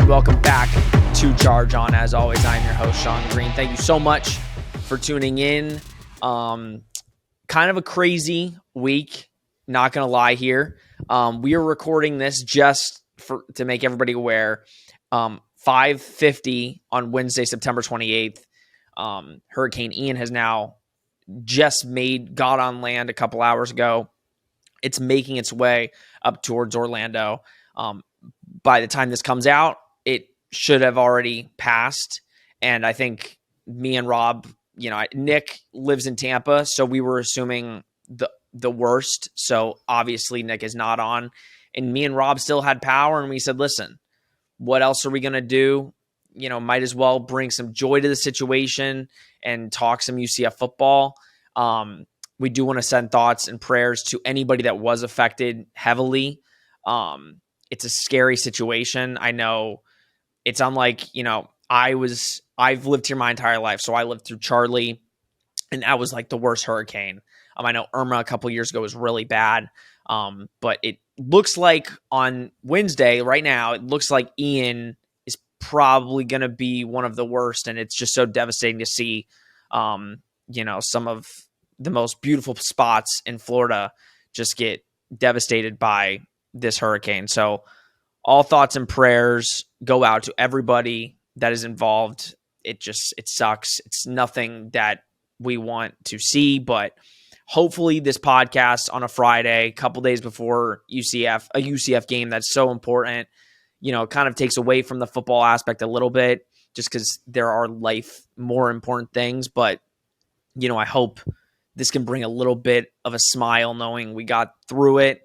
and welcome back to Charge On. As always, I'm your host, Sean Green. Thank you so much for tuning in. Kind of a crazy week, not going to lie here. We are recording this just to make everybody aware. 5:50 on Wednesday, September 28th. Hurricane Ian has now got on land a couple hours ago. It's making its way up towards Orlando. By the time this comes out, it should have already passed. And I think me and Rob, Nick lives in Tampa, so we were assuming the worst. So obviously Nick is not on. And me and Rob still had power, and we said, listen, what else are we going to do? Might as well bring some joy to the situation and talk some UCF football. We do want to send thoughts and prayers to anybody that was affected heavily. It's a scary situation. I know it's unlike, I've lived here my entire life. So I lived through Charlie, and that was like the worst hurricane. I know Irma a couple years ago was really bad. But it looks like on Wednesday right now, it looks like Ian is probably going to be one of the worst. And it's just so devastating to see, some of the most beautiful spots in Florida just get devastated by this hurricane. So all thoughts and prayers go out to everybody that is involved. It sucks. It's nothing that we want to see, but hopefully this podcast on a Friday, a couple days before a UCF game that's so important, kind of takes away from the football aspect a little bit just because there are more important things. But, I hope this can bring a little bit of a smile knowing we got through it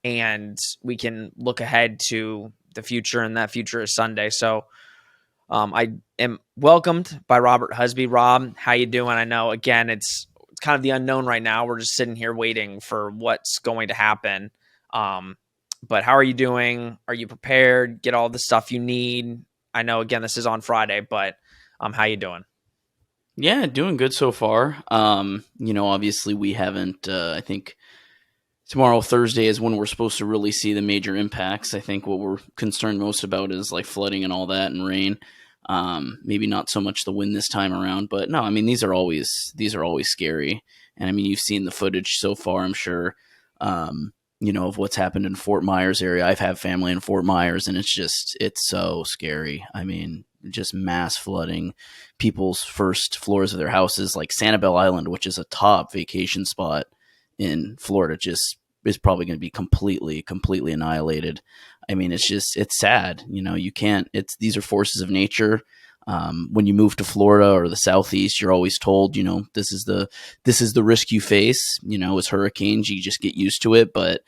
and we can look ahead to the future, and that future is Sunday. So I am welcomed by Robert Husby. Rob, how you doing? I know, again, it's kind of the unknown right now. We're just sitting here waiting for what's going to happen. But how are you doing? Are you prepared? Get all the stuff you need? I know, again, this is on Friday, but how you doing? Yeah, doing good so far. Obviously we haven't, I think tomorrow, Thursday, is when we're supposed to really see the major impacts. I think what we're concerned most about is like flooding and all that and rain. Maybe not so much the wind this time around, but no, these are always scary. And you've seen the footage so far, I'm sure, of what's happened in Fort Myers area. I've had family in Fort Myers, and it's so scary. Just mass flooding, people's first floors of their houses, like Sanibel Island, which is a top vacation spot in Florida, just is probably going to be completely annihilated. It's sad. You can't, these are forces of nature. When you move to Florida or the Southeast, you're always told, this is the risk you face, as hurricanes, you just get used to it. But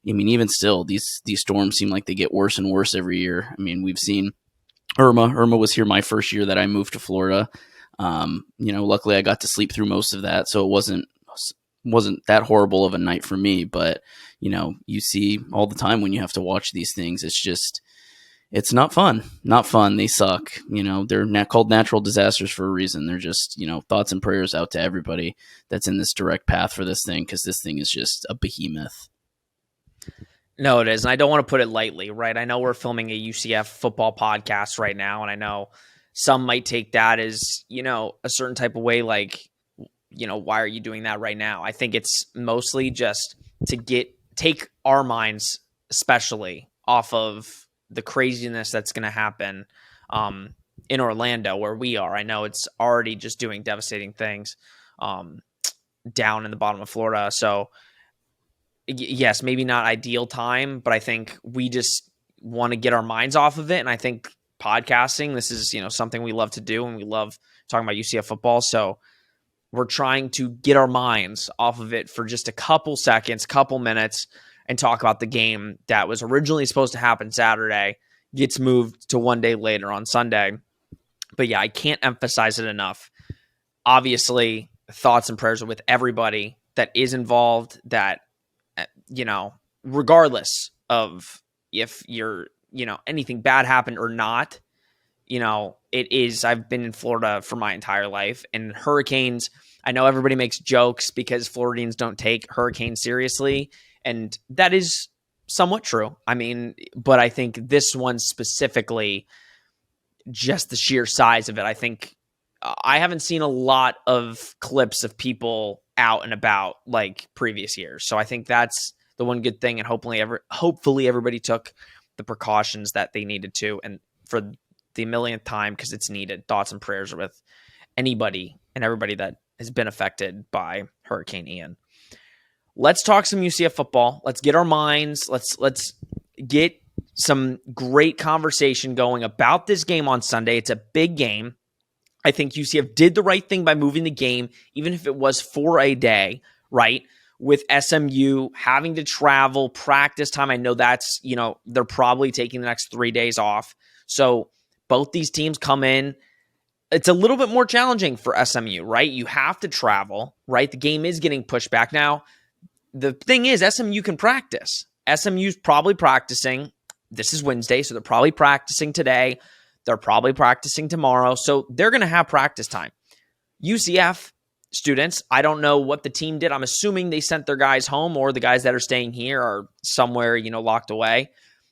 even still, these storms seem like they get worse and worse every year. We've seen Irma was here my first year that I moved to Florida. Luckily I got to sleep through most of that, so it wasn't that horrible of a night for me. But you see all the time when you have to watch these things, it's not fun. They suck. They're called natural disasters for a reason. They're just, thoughts and prayers out to everybody that's in this direct path for this thing, because this thing is just a behemoth. No, it is. And I don't want to put it lightly, right? I know we're filming a UCF football podcast right now, and I know some might take that as, a certain type of way, like, why are you doing that right now? I think it's mostly just to take our minds, especially, off of the craziness that's going to happen in Orlando, where we are. I know it's already just doing devastating things down in the bottom of Florida. So, yes, maybe not ideal time, but I think we just want to get our minds off of it. And I think podcasting, this is, something we love to do, and we love talking about UCF football. So we're trying to get our minds off of it for just a couple seconds, couple minutes, and talk about the game that was originally supposed to happen Saturday, gets moved to one day later on Sunday. But yeah, I can't emphasize it enough. Obviously, thoughts and prayers are with everybody that is involved, that, regardless of if you're, anything bad happened or not, it is, I've been in Florida for my entire life, and hurricanes, I know everybody makes jokes because Floridians don't take hurricanes seriously, and that is somewhat true. But I think this one specifically, just the sheer size of it. I think I haven't seen a lot of clips of people out and about like previous years. So I think that's the one good thing, and hopefully everybody took the precautions that they needed to, and for the millionth time, because it's needed. Thoughts and prayers with anybody and everybody that has been affected by Hurricane Ian. Let's talk some UCF football. Let's get our minds. Let's get some great conversation going about this game on Sunday. It's a big game. I think UCF did the right thing by moving the game, even if it was for a day, right? With SMU having to travel, practice time. I know that's, they're probably taking the next 3 days off. So both these teams come in. It's a little bit more challenging for SMU, right? You have to travel, right? The game is getting pushed back. Now, the thing is, SMU can practice. SMU's probably practicing. This is Wednesday, so they're probably practicing today. They're probably practicing tomorrow. So they're going to have practice time. UCF students, I don't know what the team did. I'm assuming they sent their guys home, or the guys that are staying here are somewhere, locked away.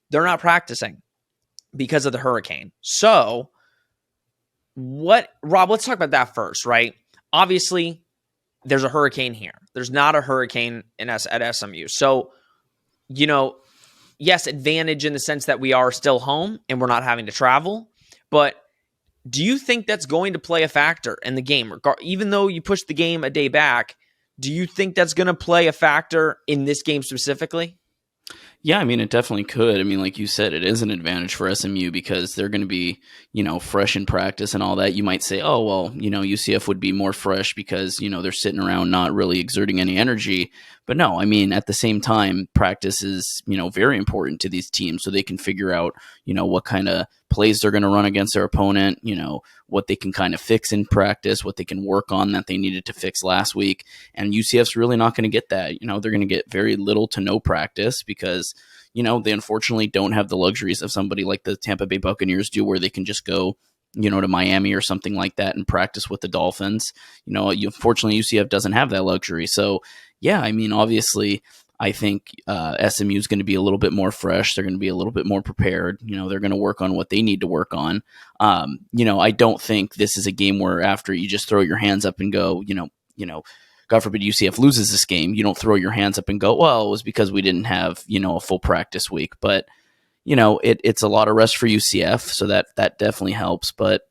They're not practicing because of the hurricane. So Rob, let's talk about that first, right? Obviously, there's a hurricane here. There's not a hurricane at SMU. So, yes, advantage in the sense that we are still home and we're not having to travel. But do you think that's going to play a factor in the game? Even though you push the game a day back, do you think that's going to play a factor in this game specifically? Yeah, I mean, it definitely could. I mean, like you said, it is an advantage for SMU because they're going to be, fresh in practice and all that. You might say, oh, well, UCF would be more fresh because, they're sitting around not really exerting any energy. But no, I mean, at the same time, practice is, very important to these teams so they can figure out, what kind of plays they're going to run against their opponent, what they can kind of fix in practice, what they can work on that they needed to fix last week. And UCF's really not going to get that. They're going to get very little to no practice because, they unfortunately don't have the luxuries of somebody like the Tampa Bay Buccaneers do, where they can just go, to Miami or something like that and practice with the Dolphins. Unfortunately, UCF doesn't have that luxury. So, yeah, I mean, obviously, I think SMU is going to be a little bit more fresh. They're going to be a little bit more prepared. They're going to work on what they need to work on. I don't think this is a game where after you just throw your hands up and go, God forbid UCF loses this game, you don't throw your hands up and go, well, it was because we didn't have, a full practice week. But, it's a lot of rest for UCF, so that definitely helps. But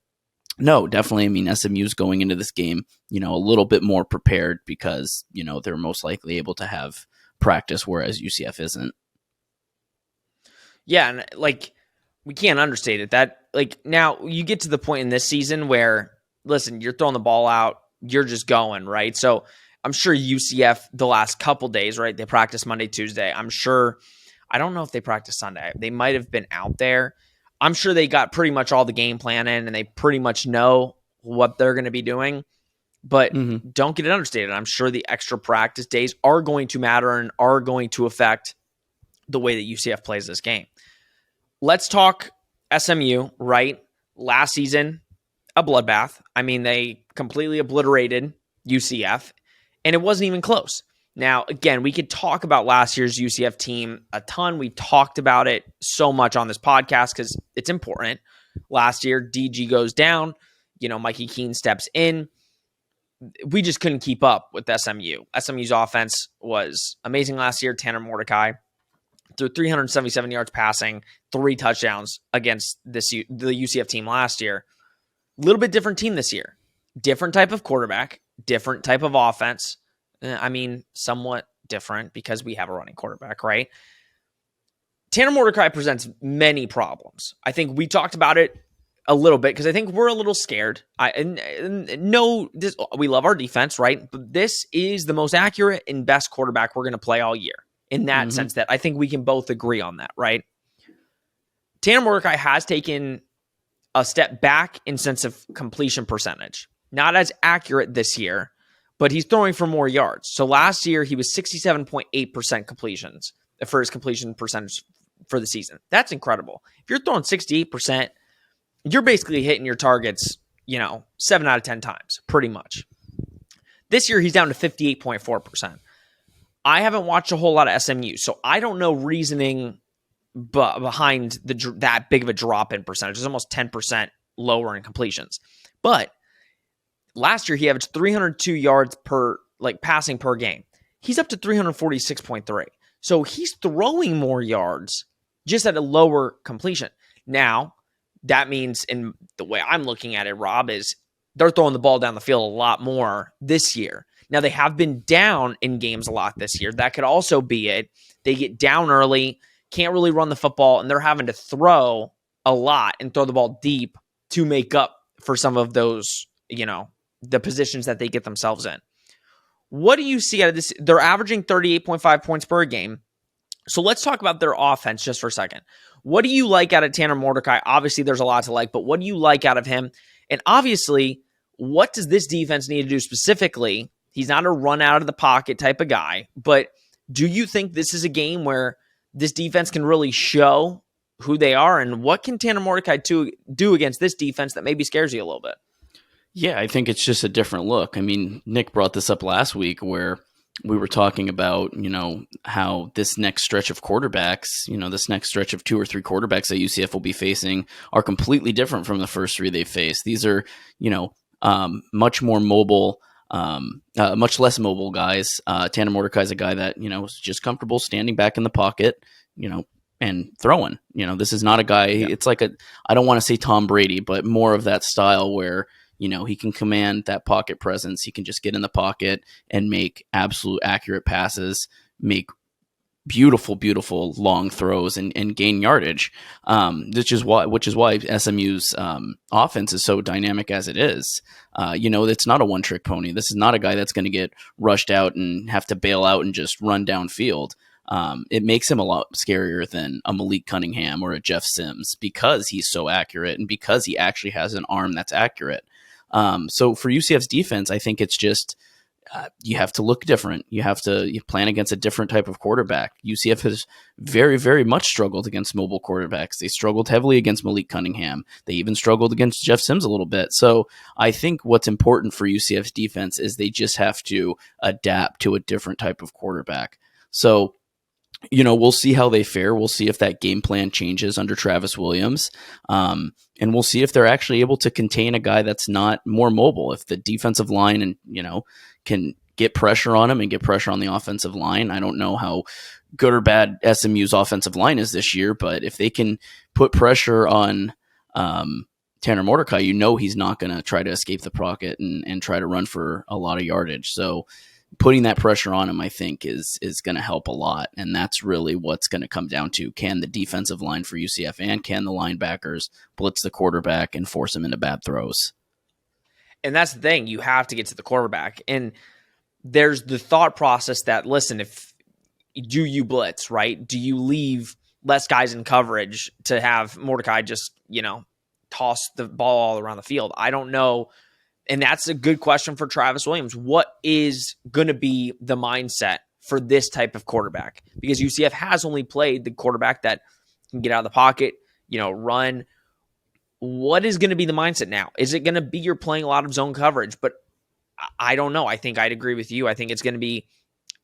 no, definitely, I mean, SMU's going into this game, a little bit more prepared because, they're most likely able to have practice, whereas UCF isn't. Yeah, and we can't understate it. That now you get to the point in this season where, listen, you're throwing the ball out, you're just going, right? So I'm sure UCF the last couple days, right? They practice Monday, Tuesday. I'm sure, I don't know if they practice Sunday. They might have been out there. I'm sure they got pretty much all the game plan in and they pretty much know what they're going to be doing. But don't get it understated. I'm sure the extra practice days are going to matter and are going to affect the way that UCF plays this game. Let's talk SMU, right? Last season, a bloodbath. I mean, they completely obliterated UCF, and it wasn't even close. Now, again, we could talk about last year's UCF team a ton. We talked about it so much on this podcast because it's important. Last year, DG goes down. Mikey Keene steps in. We just couldn't keep up with SMU. SMU's offense was amazing last year. Tanner Mordecai threw 377 yards passing, 3 touchdowns against the UCF team last year. A little bit different team this year. Different type of quarterback, different type of offense. I mean, somewhat different because we have a running quarterback, right? Tanner Mordecai presents many problems. I think we talked about it a little bit because I think we're a little scared. We love our defense, right? But this is the most accurate and best quarterback we're going to play all year in that sense that I think we can both agree on that, right? Tanner Mordecai has taken a step back in sense of completion percentage. Not as accurate this year, but he's throwing for more yards. So last year, he was 67.8% completions for his completion percentage for the season. That's incredible. If you're throwing 68%, you're basically hitting your targets, 7 out of 10 times, pretty much. This year, he's down to 58.4%. I haven't watched a whole lot of SMU, so I don't know reasoning behind that big of a drop in percentage. It's almost 10% lower in completions. But last year he averaged 302 yards per passing per game. He's up to 346.3. So he's throwing more yards just at a lower completion. Now, that means, in the way I'm looking at it, Rob, is they're throwing the ball down the field a lot more this year. Now, they have been down in games a lot this year. That could also be it. They get down early, can't really run the football, and they're having to throw a lot and throw the ball deep to make up for some of those, the positions that they get themselves in. What do you see out of this? They're averaging 38.5 points per game. So let's talk about their offense just for a second. What do you like out of Tanner Mordecai? Obviously, there's a lot to like, but what do you like out of him? And obviously, what does this defense need to do specifically? He's not a run out of the pocket type of guy, but do you think this is a game where this defense can really show who they are? And what can Tanner Mordecai do against this defense that maybe scares you a little bit? Yeah, I think it's just a different look. I mean, Nick brought this up last week where we were talking about, how this next stretch of quarterbacks, this next stretch of 2 or 3 quarterbacks that UCF will be facing are completely different from the first 3 they faced. These are, much more mobile, much less mobile guys. Tanner Mordecai is a guy that, is just comfortable standing back in the pocket, and throwing. This is not a guy, It's like I don't want to say Tom Brady, but more of that style where, he can command that pocket presence. He can just get in the pocket and make absolute accurate passes, make beautiful, beautiful long throws and gain yardage. Which is why SMU's offense is so dynamic as it is. It's not a one-trick pony. This is not a guy that's going to get rushed out and have to bail out and just run downfield. It makes him a lot scarier than a Malik Cunningham or a Jeff Sims because he's so accurate and because he actually has an arm that's accurate. So for UCF's defense, I think it's just you have to look different. You plan against a different type of quarterback. UCF has very, very much struggled against mobile quarterbacks. They struggled heavily against Malik Cunningham. They even struggled against Jeff Sims a little bit. So I think what's important for UCF's defense is they just have to adapt to a different type of quarterback. So we'll see how they fare. We'll see if that game plan changes under Travis Williams. And we'll see if they're actually able to contain a guy that's not more mobile. If the defensive line and, can get pressure on him and get pressure on the offensive line. I don't know how good or bad SMU's offensive line is this year, but if they can put pressure on Tanner Mordecai, he's not going to try to escape the pocket and try to run for a lot of yardage. So putting that pressure on him, I think, is going to help a lot. And that's really what's going to come down to. Can the defensive line for UCF and can the linebackers blitz the quarterback and force him into bad throws? And that's the thing. You have to get to the quarterback. And there's the thought process that, listen, do you blitz, right? Do you leave less guys in coverage to have Mordecai just, toss the ball all around the field? I don't know. And that's a good question for Travis Williams. What is going to be the mindset for this type of quarterback? Because UCF has only played the quarterback that can get out of the pocket, run. What is going to be the mindset now? Is it going to be you're playing a lot of zone coverage? But I don't know. I think I'd agree with you. I think it's going to be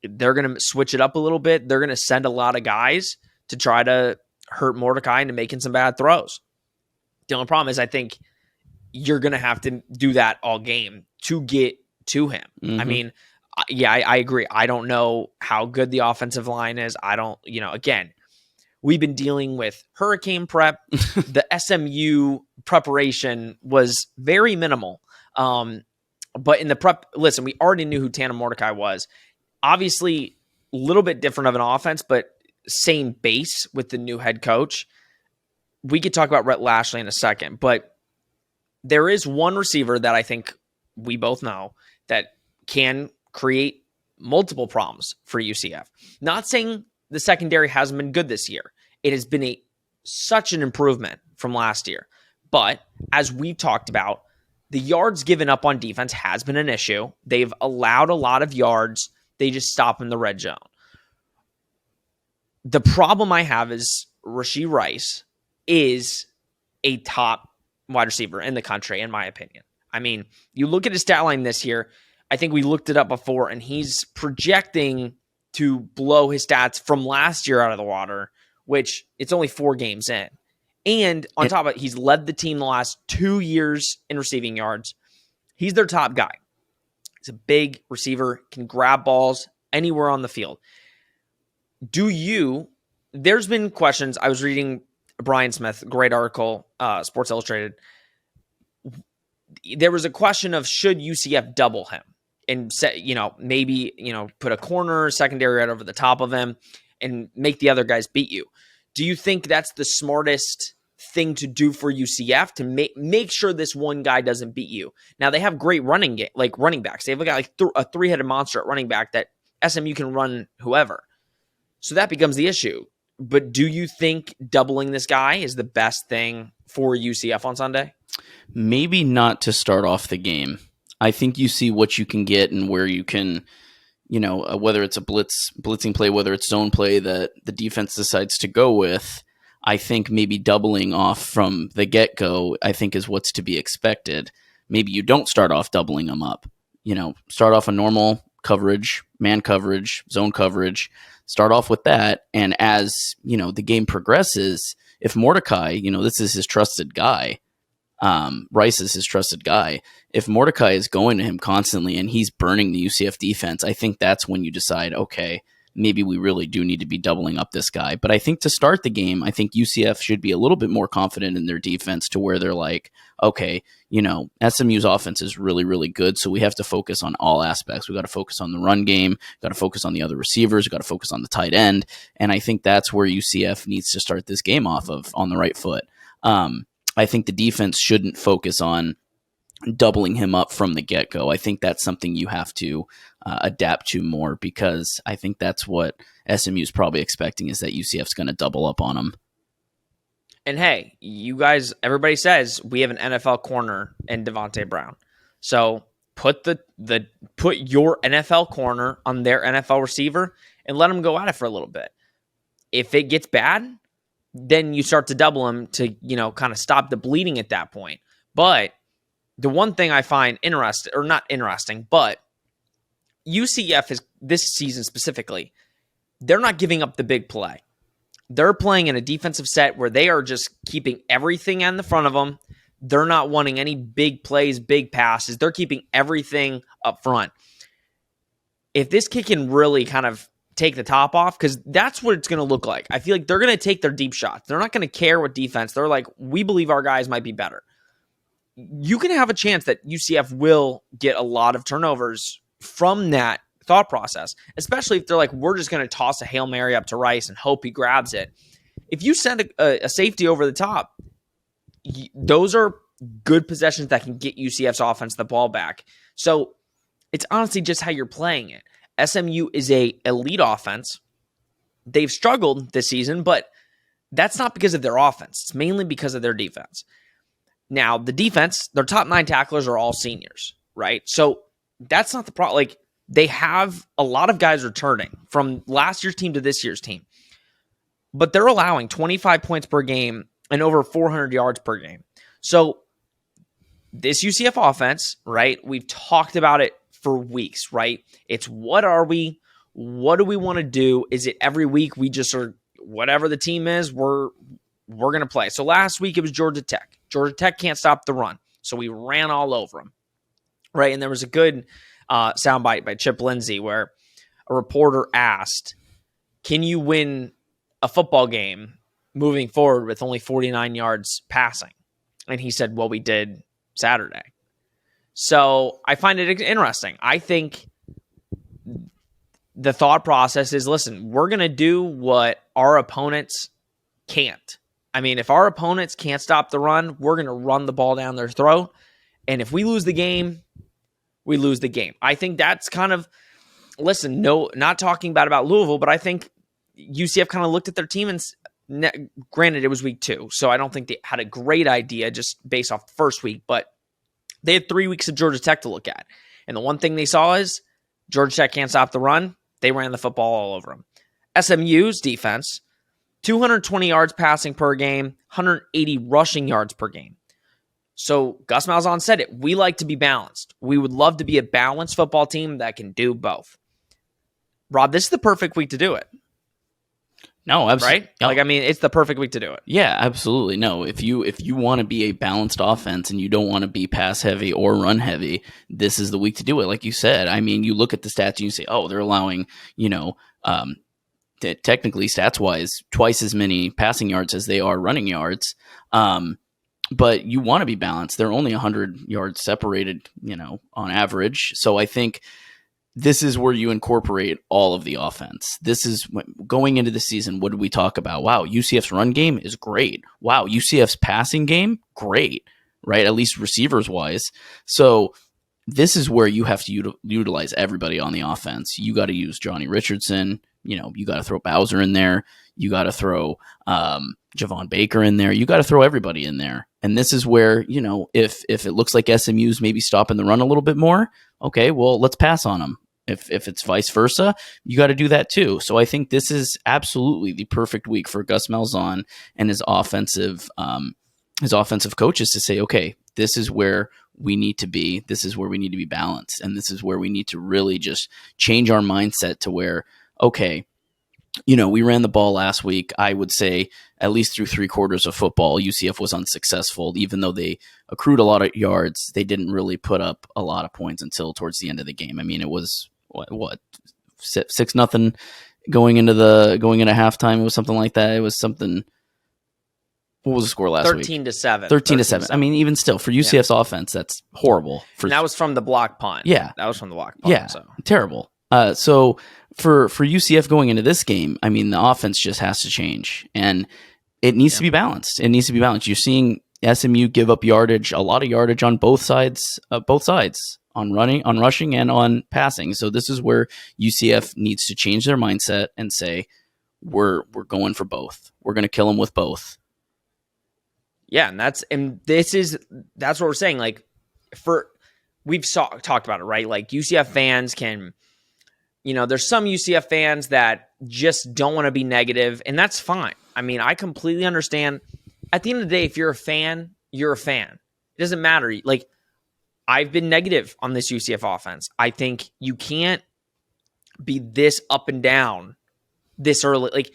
they're going to switch it up a little bit. They're going to send a lot of guys to try to hurt Mordecai into making some bad throws. The only problem is I think you're going to have to do that all game to get to him. Mm-hmm. I mean, I agree. I don't know how good the offensive line is. I don't, again, we've been dealing with hurricane prep. The SMU preparation was very minimal. But in the prep, listen, we already knew who Tanner Mordecai was. Obviously, a little bit different of an offense, but same base with the new head coach. We could talk about Rhett Lashley in a second, but there is one receiver that I think we both know that can create multiple problems for UCF. Not saying the secondary hasn't been good this year. It has been such an improvement from last year. But as we talked about, the yards given up on defense has been an issue. They've allowed a lot of yards. They just stop in the red zone. The problem I have is Rashee Rice is a top wide receiver in the country, in my opinion. I mean, you look at his stat line this year, I think we looked it up before, and he's projecting to blow his stats from last year out of the water, which it's only 4 games in. And on top of it, he's led the team the last 2 years in receiving yards. He's their top guy. He's a big receiver, can grab balls anywhere on the field. There's been questions. I was reading Brian Smith, great article, Sports Illustrated. There was a question of should UCF double him and maybe put a corner secondary right over the top of him and make the other guys beat you. Do you think that's the smartest thing to do for UCF to make sure this one guy doesn't beat you? Now they have great running backs. They've got a three-headed monster at running back that SMU can run whoever. So that becomes the issue. But do you think doubling this guy is the best thing for UCF on Sunday? Maybe not to start off the game. I think you see what you can get and where you can, whether it's a blitzing play, whether it's zone play that the defense decides to go with. I think maybe doubling off from the get-go, I think is what's to be expected. Maybe you don't start off doubling them up. Start off a normal coverage, man coverage, zone coverage. Start off with that. And as, the game progresses, if Mordecai, this is his trusted guy, Rice is his trusted guy. If Mordecai is going to him constantly and he's burning the UCF defense, I think that's when you decide, okay, maybe we really do need to be doubling up this guy. But I think to start the game, I think UCF should be a little bit more confident in their defense to where they're like, okay, SMU's offense is really, really good. So we have to focus on all aspects. We got to focus on the run game, got to focus on the other receivers, got to focus on the tight end. And I think that's where UCF needs to start this game off of on the right foot. I think the defense shouldn't focus on doubling him up from the get-go. I think that's something you have to adapt to more, because I think that's what SMU is probably expecting, is that UCF's going to double up on him. And hey, you guys, everybody says we have an NFL corner in Devontae Brown. So put your NFL corner on their NFL receiver and let them go at it for a little bit. If it gets bad, then you start to double them to, kind of stop the bleeding at that point. But the one thing I find interesting, or not interesting, but UCF is this season specifically, they're not giving up the big play. They're playing in a defensive set where they are just keeping everything in the front of them. They're not wanting any big plays, big passes. They're keeping everything up front. If this kid can really kind of take the top off, because that's what it's going to look like. I feel like they're going to take their deep shots. They're not going to care what defense. They're like, we believe our guys might be better. You can have a chance that UCF will get a lot of turnovers from that thought process, especially if they're like, we're just going to toss a Hail Mary up to Rice and hope he grabs it. If you send a safety over the top, those are good possessions that can get UCF's offense the ball back. So it's honestly just how you're playing it. SMU is a elite offense. They've struggled this season, but that's not because of their offense. It's mainly because of their defense. Now, the defense, their top 9 tacklers are all seniors, right? So that's not the problem. Like, they have a lot of guys returning from last year's team to this year's team, but they're allowing 25 points per game and over 400 yards per game. So this UCF offense, right? We've talked about it for weeks, right? It's what are we? What do we want to do? Is it every week we just are whatever the team is, we're going to play. So last week it was Georgia Tech. Georgia Tech can't stop the run, so we ran all over them, right? And there was a good soundbite by Chip Lindsey where a reporter asked, can you win a football game moving forward with only 49 yards passing? And he said, well, we did Saturday. So I find it interesting. I think the thought process is, listen, we're going to do what our opponents can't. I mean, if our opponents can't stop the run, we're going to run the ball down their throat. And if we lose the game, we lose the game. I think that's kind of, listen, no, not talking bad about Louisville, but I think UCF kind of looked at their team and granted it was week 2. So I don't think they had a great idea just based off the first week, but they had 3 weeks of Georgia Tech to look at. And the one thing they saw is Georgia Tech can't stop the run. They ran the football all over them. SMU's defense, 220 yards passing per game, 180 rushing yards per game. So Gus Malzahn said it. We like to be balanced. We would love to be a balanced football team that can do both. Rob, this is the perfect week to do it. No, absolutely. right? Like, I mean, it's the perfect week to do it. Yeah, absolutely. No, if you want to be a balanced offense and you don't want to be pass heavy or run heavy, this is the week to do it. Like you said, I mean, you look at the stats and you say, oh, they're allowing, technically stats wise, twice as many passing yards as they are running yards. But you want to be balanced. They're only 100 yards separated, on average. So I think this is where you incorporate all of the offense. This is going into the season. What did we talk about? Wow, UCF's run game is great. Wow, UCF's passing game, great, right? At least receivers wise. So this is where you have to utilize everybody on the offense. You got to use Johnny Richardson. You got to throw Bowser in there. You got to throw Javon Baker in there. You got to throw everybody in there. And this is where, if it looks like SMU's maybe stopping the run a little bit more, okay, well, let's pass on them. If it's vice versa, you got to do that too. So I think this is absolutely the perfect week for Gus Malzahn and his offensive coaches to say, okay, this is where we need to be. This is where we need to be balanced. And this is where we need to really just change our mindset to where, okay, we ran the ball last week. I would say at least through 3/4 of football, UCF was unsuccessful. Even though they accrued a lot of yards, they didn't really put up a lot of points until towards the end of the game. I mean, it was what 6-0 going into halftime. It was something like that. It was something. What was the score last week? 13-7. 13-7. I mean, even still, for UCF's offense, that's horrible. And that was from the block punt. Yeah. That was from the block punt. Yeah, so. Terrible. So for UCF going into this game, I mean, the offense just has to change, and it needs to be balanced. It needs to be balanced. You're seeing SMU give up yardage, a lot of yardage on both sides, on rushing, and on passing. So this is where UCF needs to change their mindset and say, we're going for both. We're going to kill them with both. Yeah, and that's what we're saying. Like, we've talked about it, right? Like, UCF fans can, there's some UCF fans that just don't want to be negative, and that's fine. I mean, I completely understand. At the end of the day, if you're a fan, you're a fan. It doesn't matter. Like, I've been negative on this UCF offense. I think you can't be this up and down this early. Like,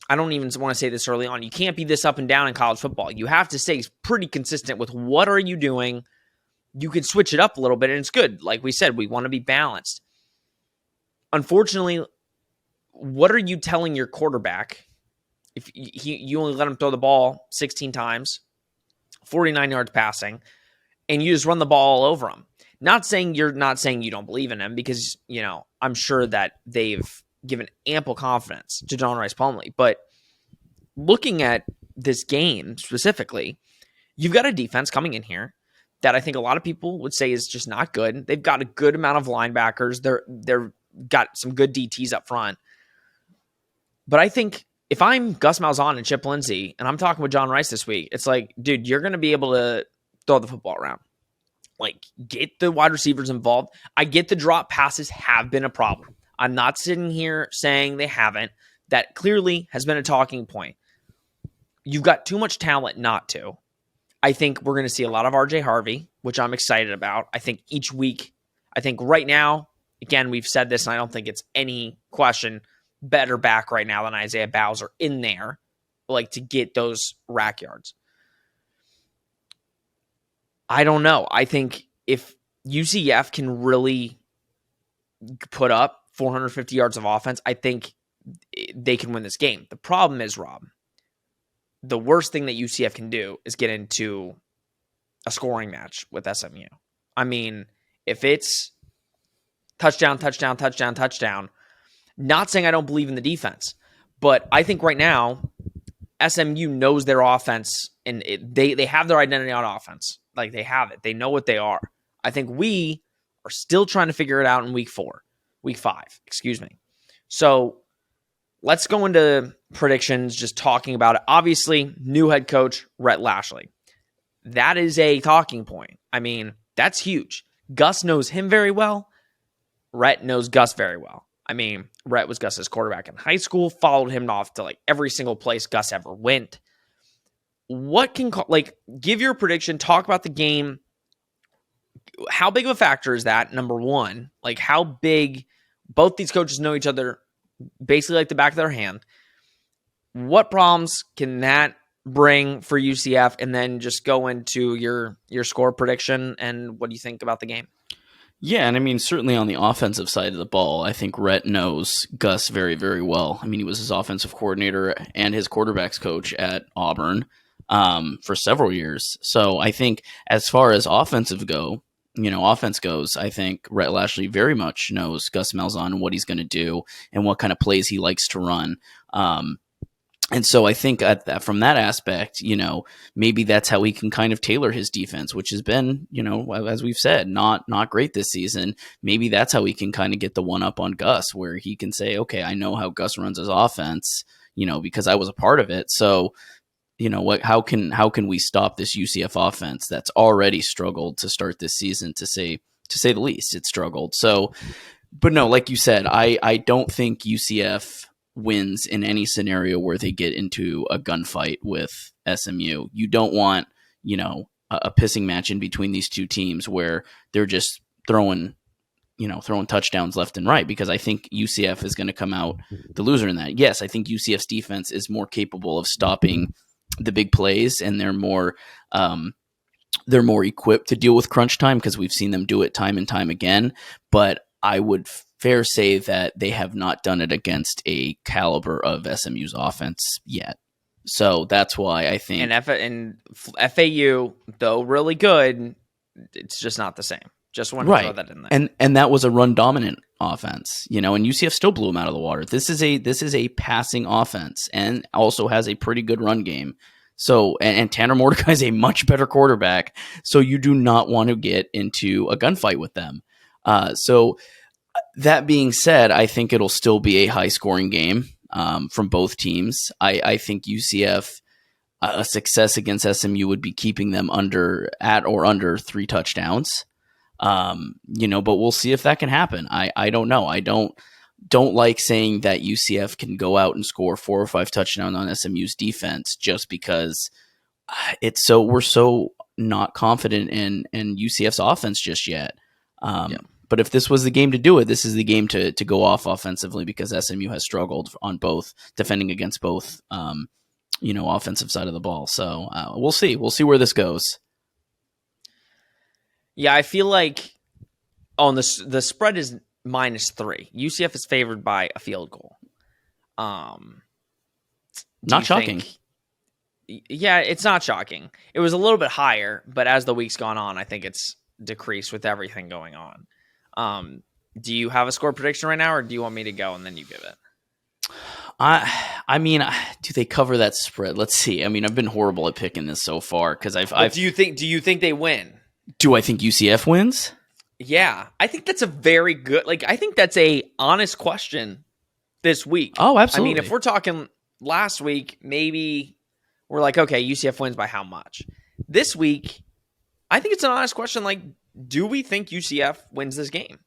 I don't even want to say this early on. You can't be this up and down in college football. You have to stay pretty consistent with what are you doing. You can switch it up a little bit, and it's good. Like we said, we want to be balanced. Unfortunately, what are you telling your quarterback if you only let him throw the ball 16 times, 49 yards passing, and you just run the ball all over him? Not saying you don't believe in him, because, I'm sure that they've given ample confidence to John Rice Plumlee. But looking at this game specifically, you've got a defense coming in here that I think a lot of people would say is just not good. They've got a good amount of linebackers. They're got some good DTs up front. But I think if I'm Gus Malzahn and Chip Lindsey and I'm talking with John Rice this week, it's like, dude, you're going to be able to throw the football around. Like, get the wide receivers involved. I get the drop passes have been a problem. I'm not sitting here saying they haven't. That clearly has been a talking point. You've got too much talent not to. I think we're going to see a lot of RJ Harvey, which I'm excited about. I think each week, right now, again, we've said this, and I don't think it's any question, better back right now than Isaiah Bowser in there, like, to get those rack yards. I don't know. I think if UCF can really put up 450 yards of offense, I think they can win this game. The problem is, Rob, the worst thing that UCF can do is get into a scoring match with SMU. I mean, if it's touchdown, touchdown, touchdown, touchdown, not saying I don't believe in the defense, but I think right now SMU knows their offense, and they have their identity on offense. Like, they have it. They know what they are. I think we are still trying to figure it out in week 5, excuse me. So let's go into predictions, just talking about it. Obviously, new head coach, Rhett Lashlee. That is a talking point. I mean, that's huge. Gus knows him very well. Rhett knows Gus very well. I mean, Rhett was Gus's quarterback in high school, followed him off to like every single place Gus ever went. Give your prediction, talk about the game. How big of a factor is that, number one? Like, how big both these coaches know each other basically like the back of their hand. What problems can that bring for UCF? And then just go into your score prediction and what do you think about the game? Yeah, and I mean, certainly on the offensive side of the ball, I think Rhett knows Gus very, very well. I mean, he was his offensive coordinator and his quarterbacks coach at Auburn for several years. So I think as far as offense goes, I think Rhett Lashley very much knows Gus Malzahn and what he's going to do and what kind of plays he likes to run. And so I think from that aspect, maybe that's how he can kind of tailor his defense, which has been, as we've said, not great this season. Maybe that's how he can kind of get the one up on Gus, where he can say, okay, I know how Gus runs his offense, because I was a part of it. So, how can we stop this UCF offense that's already struggled to start this season, to say the least? It struggled. So, but no, like you said, I don't think UCF wins in any scenario where they get into a gunfight with SMU. You don't want, a pissing match in between these two teams where they're just throwing touchdowns left and right, because I think UCF is going to come out the loser in that. Yes, I think UCF's defense is more capable of stopping the big plays, and they're more equipped to deal with crunch time because we've seen them do it time and time again. But I would fair say that they have not done it against a caliber of SMU's offense yet. So that's why I think. And FAU, though really good, it's just not the same. Just want to throw that in there. And that was a run dominant offense, and UCF still blew them out of the water. This is a passing offense and also has a pretty good run game. So, and Tanner Mordecai is a much better quarterback. So you do not want to get into a gunfight with them. So that being said, I think it'll still be a high scoring game from both teams. I think UCF, a success against SMU would be keeping them under 3 touchdowns. But we'll see if that can happen. I don't know. I don't like saying that UCF can go out and score 4 or 5 touchdowns on SMU's defense just because we're so not confident in UCF's offense just yet. But if this was the game to do it, this is the game to go off offensively, because SMU has struggled on both, defending against both, offensive side of the ball. So we'll see. We'll see where this goes. Yeah, I feel like the spread is -3. UCF is favored by a field goal. Not shocking. Yeah, it's not shocking. It was a little bit higher, but as the week's gone on, I think it's decreased with everything going on. Do you have a score prediction right now, or do you want me to go and then you give it? I mean, do they cover that spread? Let's see. I mean, I've been horrible at picking this so far because Do you think they win? Do I think UCF wins? Yeah, I think that's a very good. I think that's a honest question this week. Oh, absolutely. I mean, if we're talking last week, maybe we're like, okay, UCF wins by how much? This week, I think it's an honest question. Do we think UCF wins this game?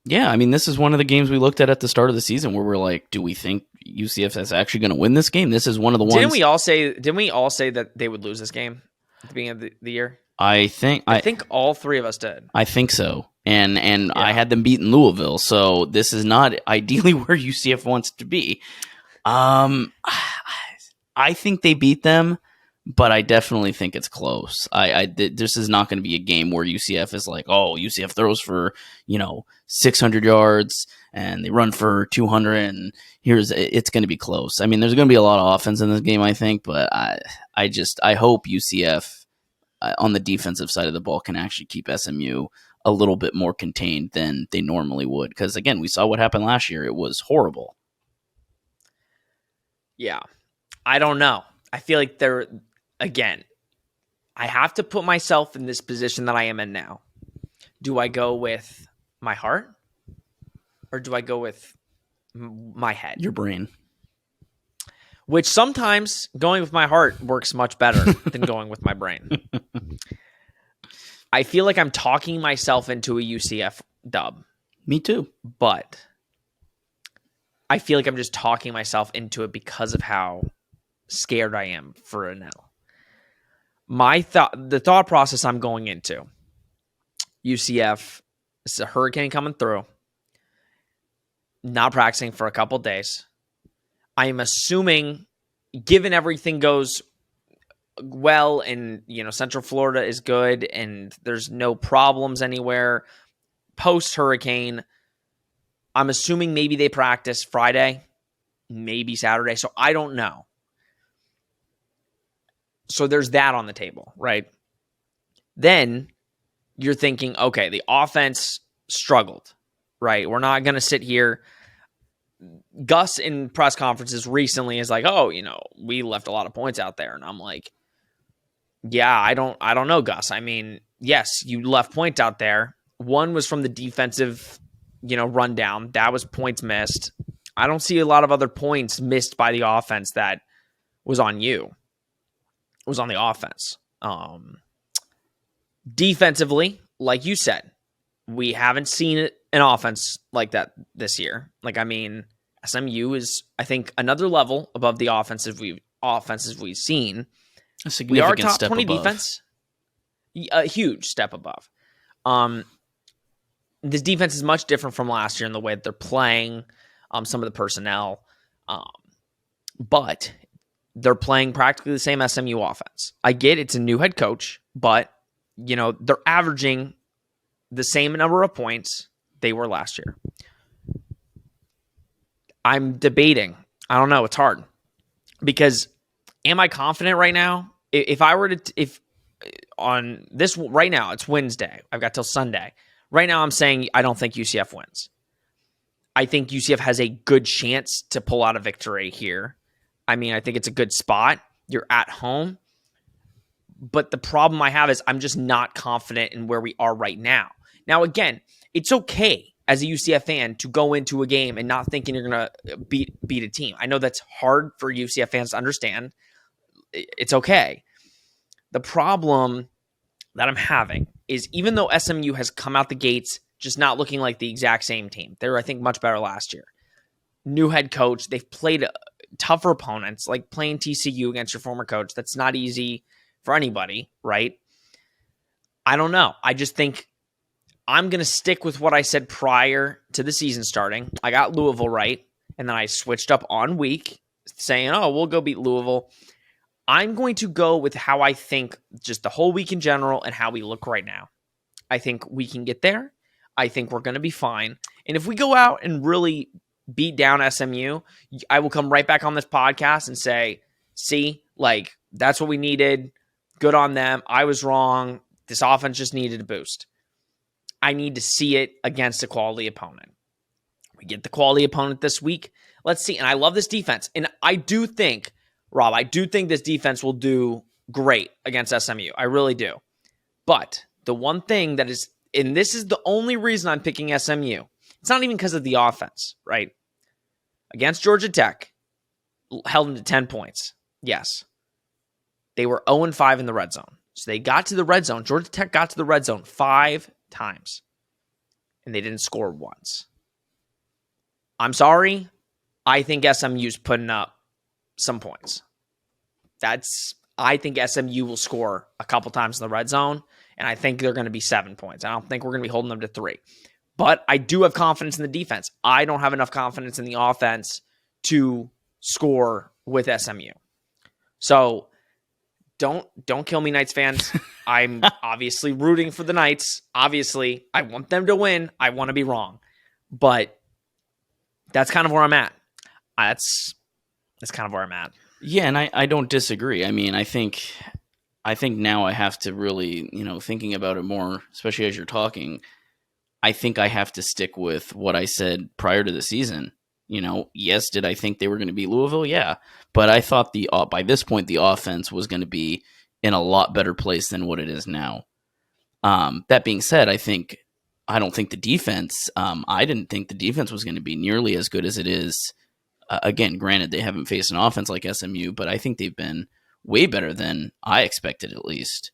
Yeah, I mean, this is one of the games we looked at the start of the season where we're like, do we think UCF is actually going to win this game? This is one of the ones. Didn't we all say that they would lose this game at the beginning of the year? I think all 3 of us did. I think so. And yeah. I had them beat in Louisville, so this is not ideally where UCF wants to be. I think they beat them, but I definitely think it's close. This is not going to be a game where UCF is like, oh, UCF throws for 600 yards and they run for 200, and it's going to be close. I mean, there's going to be a lot of offense in this game, I think, but I hope UCF on the defensive side of the ball can actually keep SMU a little bit more contained than they normally would. Because again, we saw what happened last year. It was horrible. Yeah. I don't know. I feel like again, I have to put myself in this position that I am in now. Do I go with my heart or do I go with my head? Your brain. Which sometimes going with my heart works much better than going with my brain. I feel like I'm talking myself into a UCF dub. Me too. But I feel like I'm just talking myself into it because of how scared I am for an L. The thought process I'm going into, UCF, it's a hurricane coming through, not practicing for a couple days. I am assuming given everything goes well and, Central Florida is good and there's no problems anywhere post-hurricane, I'm assuming maybe they practice Friday, maybe Saturday. So I don't know. So there's that on the table, right? Then you're thinking, okay, the offense struggled, right? We're not going to sit here. Gus in press conferences recently is like, oh, we left a lot of points out there. And I'm like, yeah, I don't know, Gus. I mean, yes, you left points out there. One was from the defensive, rundown. That was points missed. I don't see a lot of other points missed by the offense that was on you. It was on the offense. Defensively, like you said, we haven't seen an offense like that this year. SMU is, I think, another level above the offenses we've seen. A significant we are top step 20 above. defense. A huge step above. This defense is much different from last year in the way that they're playing, some of the personnel. But they're playing practically the same SMU offense. I get it's a new head coach, but they're averaging the same number of points they were last year. I'm debating. I don't know. It's hard because am I confident right now? If on this right now, it's Wednesday. I've got till Sunday. Right now, I'm saying I don't think UCF wins. I think UCF has a good chance to pull out a victory here. I mean, I think it's a good spot. You're at home. But the problem I have is I'm just not confident in where we are right now. Now, again, it's okay as a UCF fan to go into a game and not thinking you're going to beat a team. I know that's hard for UCF fans to understand. It's okay. The problem that I'm having is even though SMU has come out the gates just not looking like the exact same team, they were, I think, much better last year. New head coach, they've played tougher opponents, like playing TCU against your former coach. That's not easy for anybody, right? I don't know. I just think I'm going to stick with what I said prior to the season starting. I got Louisville right, and then I switched up on week saying, oh, we'll go beat Louisville. I'm going to go with how I think just the whole week in general and how we look right now. I think we can get there. I think we're going to be fine. And if we go out and really beat down SMU, I will come right back on this podcast and say, see, that's what we needed. Good on them. I was wrong. This offense just needed a boost. I need to see it against a quality opponent. We get the quality opponent this week. Let's see. And I love this defense. And I do think, Rob, this defense will do great against SMU. I really do. But the one thing that is, and this is the only reason I'm picking SMU, it's not even because of the offense, right? Against Georgia Tech, held them to 10 points. Yes. They were 0-5 in the red zone. So they got to the red zone. Georgia Tech got to the red zone 5 times. And they didn't score once. I'm sorry. I think SMU's putting up some points. I think SMU will score a couple times in the red zone. And I think they're going to be 7 points. I don't think we're going to be holding them to 3. But I do have confidence in the defense. I don't have enough confidence in the offense to score with SMU. So don't kill me, Knights fans. I'm obviously rooting for the Knights. Obviously, I want them to win. I want to be wrong. But that's kind of where I'm at. That's kind of where I'm at. Yeah, and I don't disagree. I mean, I think now I have to really, thinking about it more, especially as you're talking, I think I have to stick with what I said prior to the season. Yes, did I think they were going to beat Louisville? Yeah. But I thought by this point, the offense was going to be in a lot better place than what it is now. That being said, I don't think the defense, I didn't think the defense was going to be nearly as good as it is. Again, granted, they haven't faced an offense like SMU, but I think they've been way better than I expected, at least,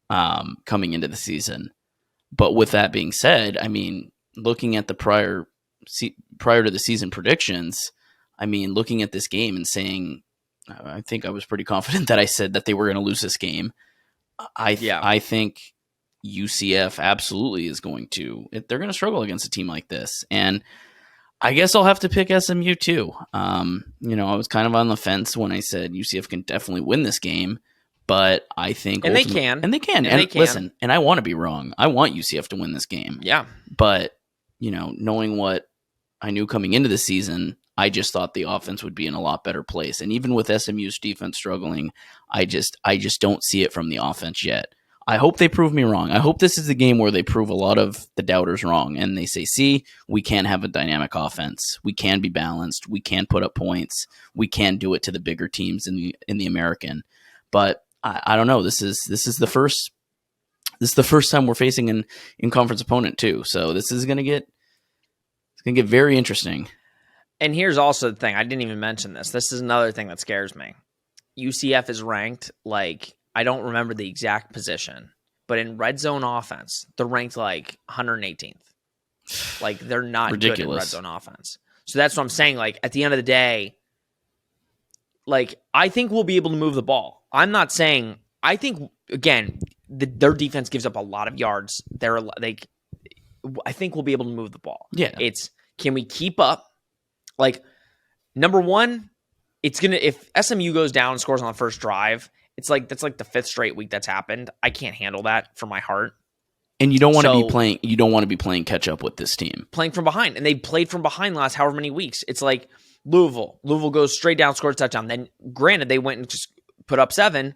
coming into the season. But with that being said, I mean, looking at the prior to the season predictions, I mean, looking at this game and saying, I think I was pretty confident that I said that they were going to lose this game. I think UCF absolutely is they're going to struggle against a team like this. And I guess I'll have to pick SMU too. I was kind of on the fence when I said UCF can definitely win this game, but I think and they can, and they can. And listen, and I want to be wrong. I want UCF to win this game. Yeah, but knowing what I knew coming into the season, I just thought the offense would be in a lot better place. And even with SMU's defense struggling, I just don't see it from the offense yet. I hope they prove me wrong. I hope this is the game where they prove a lot of the doubters wrong and they say, see, we can have a dynamic offense. We can be balanced. We can put up points. We can do it to the bigger teams in the American. But I don't know. This is the first time we're facing an in-conference opponent too. So this is going to get very interesting. And here's also the thing. I didn't even mention this. This is another thing that scares me. UCF is ranked I don't remember the exact position, but in red zone offense, they're ranked 118th. They're not ridiculous. Good in red zone offense. So that's what I'm saying. At the end of the day, I think we'll be able to move the ball. I'm not saying, I think, again, their defense gives up a lot of yards. I think we'll be able to move the ball. Yeah. Can we keep up? Number one, if SMU goes down and scores on the first drive, that's the fifth straight week that's happened. I can't handle that for my heart. And you don't want to be playing. You don't want to be playing catch up with this team. Playing from behind, and they played from behind last however many weeks. It's like Louisville. Louisville goes straight down, scores a touchdown. Then, granted, they went and just put up 7.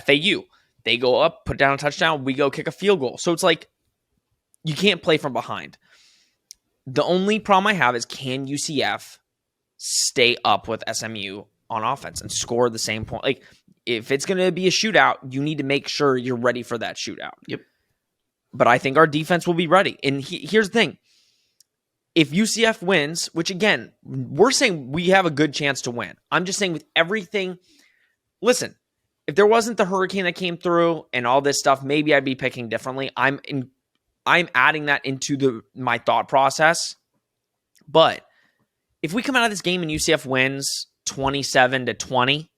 FAU, they go up, put down a touchdown. We go kick a field goal. So it's you can't play from behind. The only problem I have is, can UCF stay up with SMU on offense and score the same point? If it's going to be a shootout, you need to make sure you're ready for that shootout. Yep. But I think our defense will be ready. And here's the thing. If UCF wins, which again, we're saying we have a good chance to win. I'm just saying with everything, listen, if there wasn't the hurricane that came through and all this stuff, maybe I'd be picking differently. I'm adding that into my thought process. But if we come out of this game and UCF wins 27-20,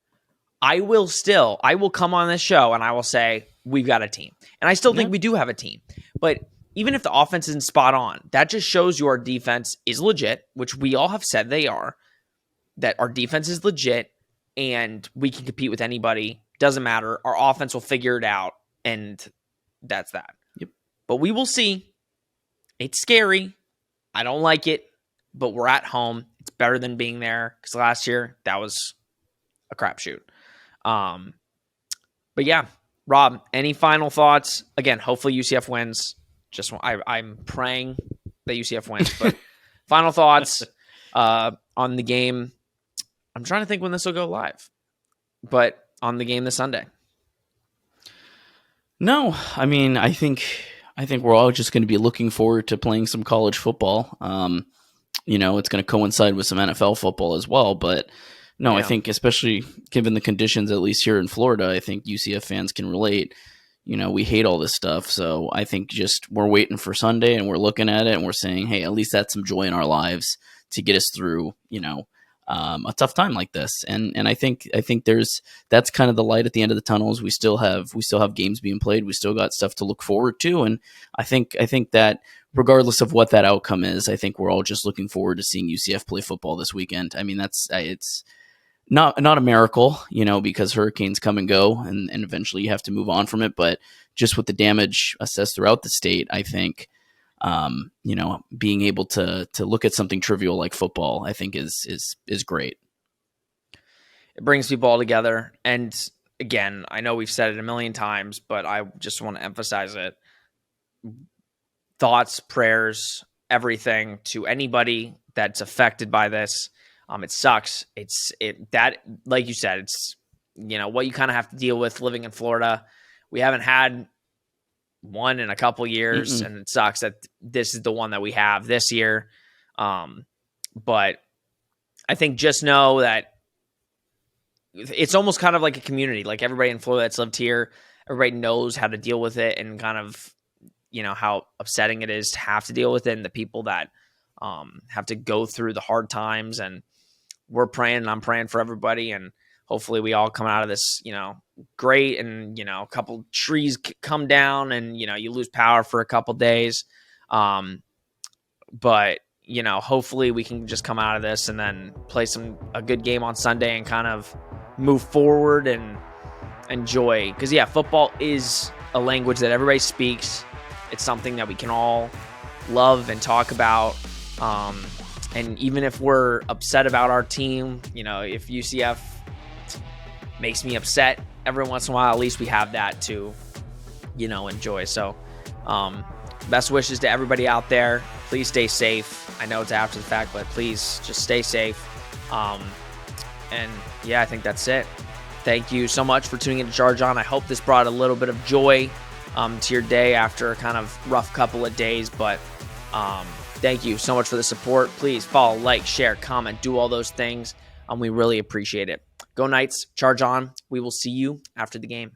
I will come on this show and I will say, we've got a team. And I still think we do have a team. But even if the offense isn't spot on, that just shows you our defense is legit, which we all have said they are, that our defense is legit and we can compete with anybody. Doesn't matter. Our offense will figure it out. And that's that. Yep. But we will see. It's scary. I don't like it, but we're at home. It's better than being there because last year that was a crapshoot. But yeah, Rob, any final thoughts? Again, hopefully UCF wins. I'm praying that UCF wins. But final thoughts on the game. I'm trying to think when this will go live, but on the game this Sunday. No, I mean, I think we're all just going to be looking forward to playing some college football. It's going to coincide with some NFL football as well, but no, yeah. I think especially given the conditions, at least here in Florida, I think UCF fans can relate. We hate all this stuff. So I think just we're waiting for Sunday and we're looking at it and we're saying, hey, at least that's some joy in our lives to get us through, a tough time like this. And I think that's kind of the light at the end of the tunnels. We still have games being played. We still got stuff to look forward to. And I think that regardless of what that outcome is, I think we're all just looking forward to seeing UCF play football this weekend. I mean, it's not a miracle, because hurricanes come and go and eventually you have to move on from it. But just with the damage assessed throughout the state, I think, being able to look at something trivial like football, I think is great. It brings people all together. And again, I know we've said it a million times, but I just want to emphasize it. Thoughts, prayers, everything to anybody that's affected by this. It sucks. Like you said, it's, what you kind of have to deal with living in Florida. We haven't had one in a couple years, and it sucks that this is the one that we have this year. But I think just know that it's almost kind of like a community. Like everybody in Florida that's lived here, everybody knows how to deal with it and kind of, how upsetting it is to have to deal with it, and the people that have to go through the hard times. And we're praying, and I'm praying for everybody, and hopefully we all come out of this, great. And, a couple trees come down and, you lose power for a couple days. But, hopefully we can just come out of this and then play a good game on Sunday and kind of move forward and enjoy. Because, football is a language that everybody speaks. It's something that we can all love and talk about. And even if we're upset about our team, if UCF makes me upset every once in a while, at least we have that to, enjoy. So, best wishes to everybody out there. Please stay safe. I know it's after the fact, but please just stay safe. And I think that's it. Thank you so much for tuning in to Charge On. I hope this brought a little bit of joy to your day after a kind of rough couple of days, but thank you so much for the support. Please follow, like, share, comment, do all those things. We really appreciate it. Go Knights, charge on. We will see you after the game.